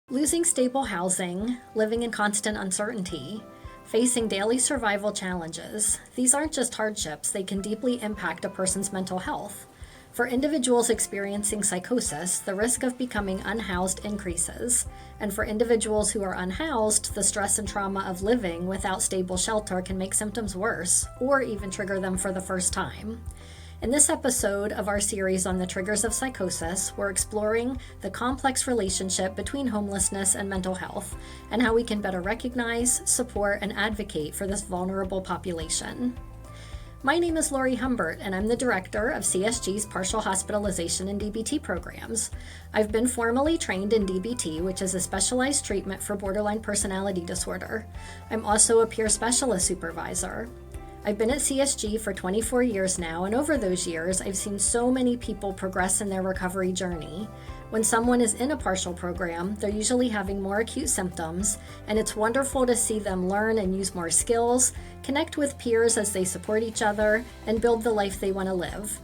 Losing stable housing, living in constant uncertainty, facing daily survival challenges, these aren't just hardships, they can deeply impact a person's mental health. For individuals experiencing psychosis, the risk of becoming unhoused increases. And for individuals who are unhoused, the stress and trauma of living without stable shelter can make symptoms worse, or even trigger them for the first time. In this episode of our series on the triggers of psychosis, we're exploring the complex relationship between homelessness and mental health, and how we can better recognize, support, and advocate for this vulnerable population. My name is Lori Humbert, and I'm the director of CSG's Partial Hospitalization and DBT programs. I've been formally trained in DBT, which is a specialized treatment for borderline personality disorder. I'm also a peer specialist supervisor. I've been at CSG for 24 years now, and over those years, I've seen so many people progress in their recovery journey. When someone is in a partial program, they're usually having more acute symptoms, and it's wonderful to see them learn and use more skills, connect with peers as they support each other, and build the life they want to live.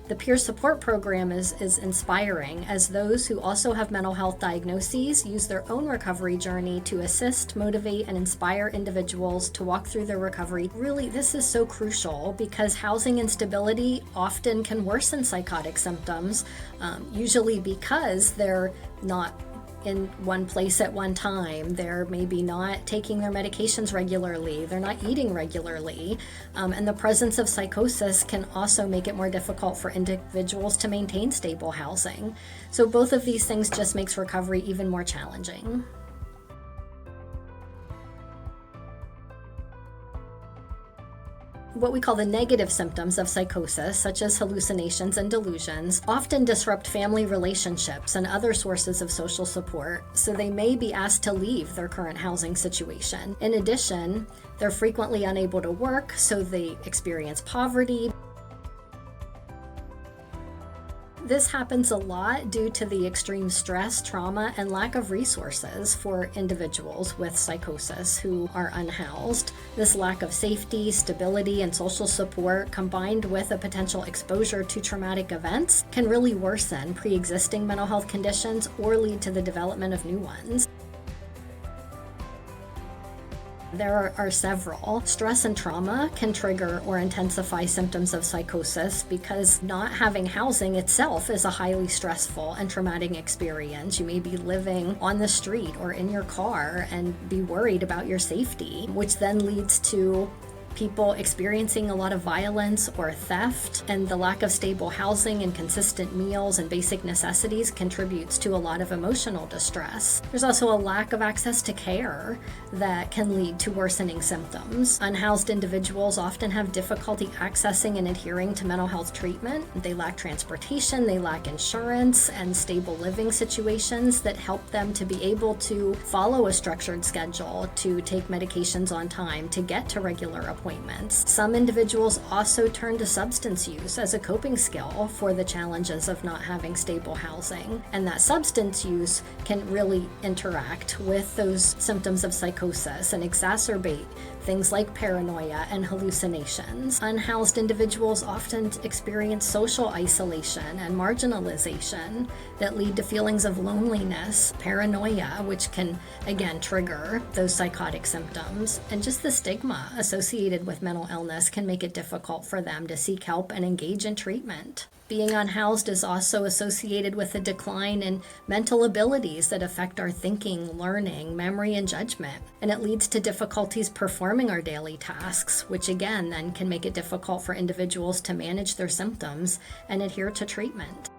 The peer support program is inspiring, as those who also have mental health diagnoses use their own recovery journey to assist, motivate, and inspire individuals to walk through their recovery. Really, this is so crucial because housing instability often can worsen psychotic symptoms, usually because they're not in one place at one time. They're maybe not taking their medications regularly. They're not eating regularly. And the presence of psychosis can also make it more difficult for individuals to maintain stable housing. So both of these things just makes recovery even more challenging. What we call the negative symptoms of psychosis, such as hallucinations and delusions, often disrupt family relationships and other sources of social support, so they may be asked to leave their current housing situation. In addition, they're frequently unable to work, so they experience poverty. This happens a lot due to the extreme stress, trauma, and lack of resources for individuals with psychosis who are unhoused. This lack of safety, stability, and social support, combined with a potential exposure to traumatic events, can really worsen pre-existing mental health conditions or lead to the development of new ones. There are several. Stress and trauma can trigger or intensify symptoms of psychosis because not having housing itself is a highly stressful and traumatic experience. You may be living on the street or in your car and be worried about your safety, which then leads to people experiencing a lot of violence or theft, and the lack of stable housing and consistent meals and basic necessities contributes to a lot of emotional distress. There's also a lack of access to care that can lead to worsening symptoms. Unhoused individuals often have difficulty accessing and adhering to mental health treatment. They lack transportation, they lack insurance, and stable living situations that help them to be able to follow a structured schedule, to take medications on time, to get to regular appointments. Some individuals also turn to substance use as a coping skill for the challenges of not having stable housing. And that substance use can really interact with those symptoms of psychosis and exacerbate things like paranoia and hallucinations. Unhoused individuals often experience social isolation and marginalization that lead to feelings of loneliness, paranoia, which can again trigger those psychotic symptoms, and just the stigma associated with mental illness can make it difficult for them to seek help and engage in treatment. Being unhoused is also associated with a decline in mental abilities that affect our thinking, learning, memory, and judgment. And it leads to difficulties performing our daily tasks, which again then can make it difficult for individuals to manage their symptoms and adhere to treatment.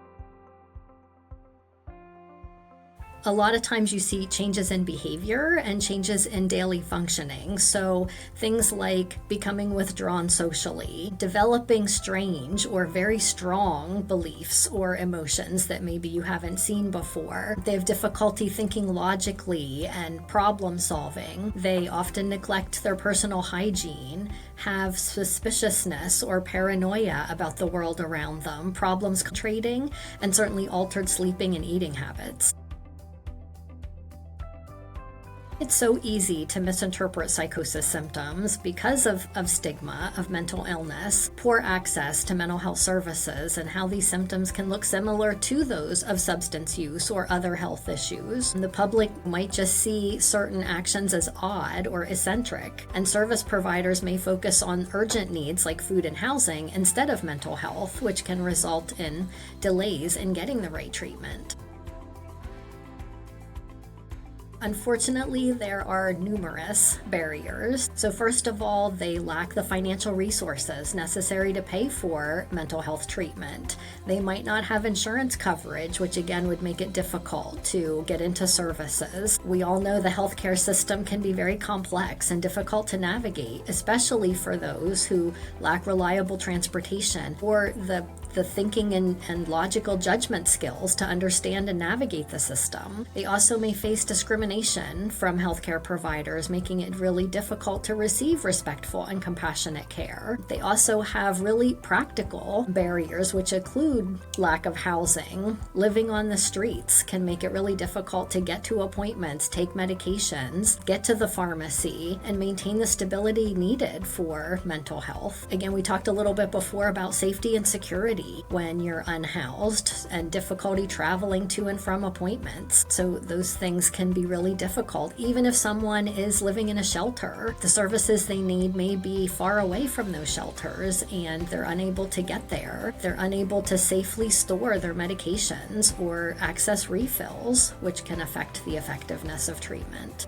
A lot of times you see changes in behavior and changes in daily functioning. So things like becoming withdrawn socially, developing strange or very strong beliefs or emotions that maybe you haven't seen before. They have difficulty thinking logically and problem solving. They often neglect their personal hygiene, have suspiciousness or paranoia about the world around them, problems concentrating, and certainly altered sleeping and eating habits. It's so easy to misinterpret psychosis symptoms because of stigma of mental illness, poor access to mental health services, and how these symptoms can look similar to those of substance use or other health issues. The public might just see certain actions as odd or eccentric, and service providers may focus on urgent needs like food and housing instead of mental health, which can result in delays in getting the right treatment. Unfortunately, there are numerous barriers. So first of all, they lack the financial resources necessary to pay for mental health treatment. They might not have insurance coverage, which again would make it difficult to get into services. We all know the healthcare system can be very complex and difficult to navigate, especially for those who lack reliable transportation or the thinking and logical judgment skills to understand and navigate the system. They also may face discrimination from healthcare providers, making it really difficult to receive respectful and compassionate care. They also have really practical barriers, which include lack of housing. Living on the streets can make it really difficult to get to appointments, take medications, get to the pharmacy, and maintain the stability needed for mental health. Again, we talked a little bit before about safety and security when you're unhoused and difficulty traveling to and from appointments. So those things can be really difficult. Even if someone is living in a shelter, the services they need may be far away from those shelters and they're unable to get there. They're unable to safely store their medications or access refills, which can affect the effectiveness of treatment.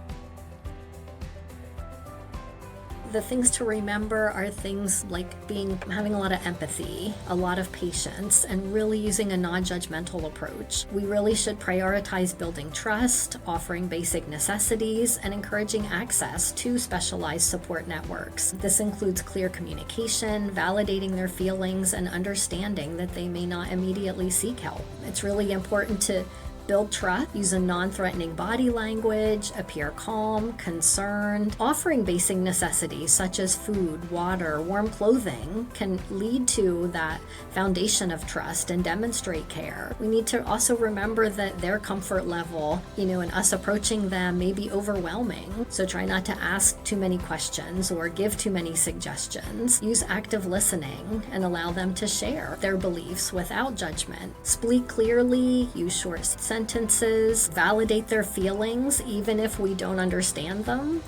The things to remember are things like having a lot of empathy, a lot of patience, and really using a non-judgmental approach. We really should prioritize building trust, offering basic necessities, and encouraging access to specialized support networks. This includes clear communication, validating their feelings, and understanding that they may not immediately seek help. It's really important to build trust, use a non-threatening body language, appear calm, concerned. Offering basic necessities such as food, water, warm clothing can lead to that foundation of trust and demonstrate care. We need to also remember that their comfort level, and us approaching them may be overwhelming. So try not to ask too many questions or give too many suggestions. Use active listening and allow them to share their beliefs without judgment. Speak clearly, use short sentences, validate their feelings even if we don't understand them.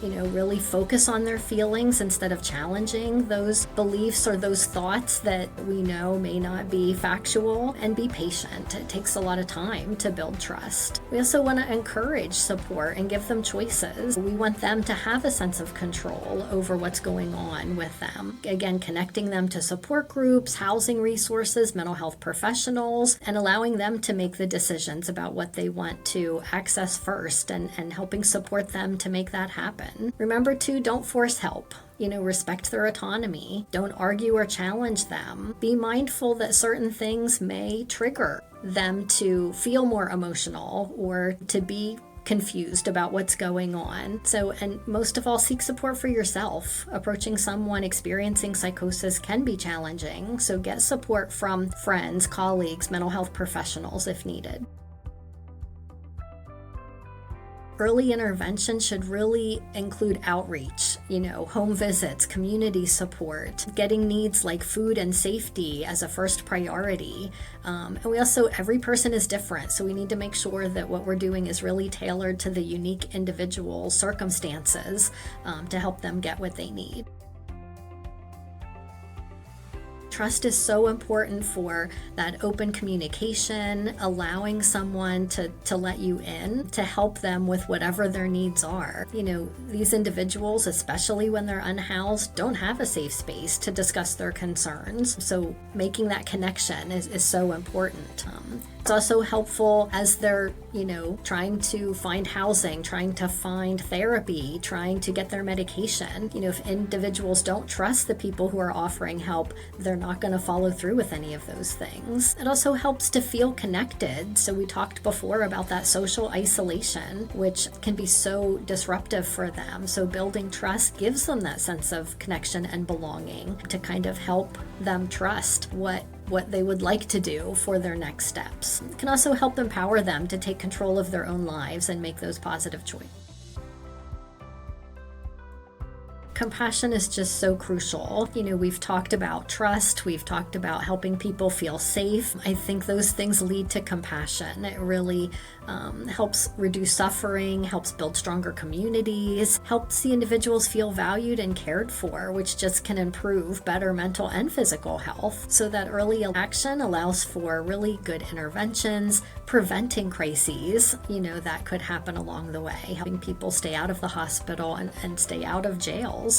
Really focus on their feelings instead of challenging those beliefs or those thoughts that we know may not be factual, and be patient. It takes a lot of time to build trust. We also want to encourage support and give them choices. We want them to have a sense of control over what's going on with them. Again, connecting them to support groups, housing resources, mental health professionals, and allowing them to make the decisions about what they want to access first, and helping support them to make that happen. Remember to don't force help. Respect their autonomy. Don't argue or challenge them. Be mindful that certain things may trigger them to feel more emotional or to be confused about what's going on. And most of all, seek support for yourself. Approaching someone experiencing psychosis can be challenging, so get support from friends, colleagues, mental health professionals if needed. Early intervention should really include outreach, home visits, community support, getting needs like food and safety as a first priority. And every person is different, so we need to make sure that what we're doing is really tailored to the unique individual circumstances to help them get what they need. Trust is so important for that open communication, allowing someone to let you in, to help them with whatever their needs are. These individuals, especially when they're unhoused, don't have a safe space to discuss their concerns. So making that connection is so important. It's also helpful as they're, trying to find housing, trying to find therapy, trying to get their medication. If individuals don't trust the people who are offering help, they're not going to follow through with any of those things. It also helps to feel connected. So we talked before about that social isolation, which can be so disruptive for them. So building trust gives them that sense of connection and belonging to kind of help them trust what they would like to do for their next steps. It can also help empower them to take control of their own lives and make those positive choices. Compassion is just so crucial. We've talked about trust, we've talked about helping people feel safe. I think those things lead to compassion. It really helps reduce suffering, helps build stronger communities, helps the individuals feel valued and cared for, which just can improve better mental and physical health. So that early action allows for really good interventions, preventing crises, that could happen along the way, helping people stay out of the hospital and stay out of jails,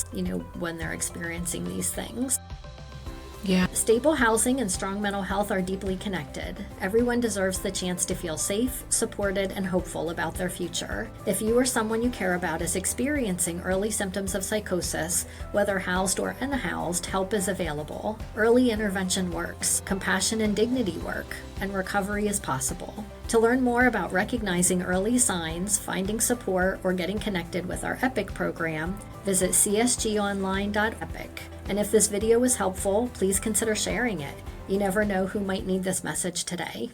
when they're experiencing these things. Yeah. Stable housing and strong mental health are deeply connected. Everyone deserves the chance to feel safe, supported, and hopeful about their future. If you or someone you care about is experiencing early symptoms of psychosis, whether housed or unhoused, help is available. Early intervention works, compassion and dignity work, and recovery is possible. To learn more about recognizing early signs, finding support, or getting connected with our EPIC program, visit csgonline.epic. And if this video was helpful, please consider sharing it. You never know who might need this message today.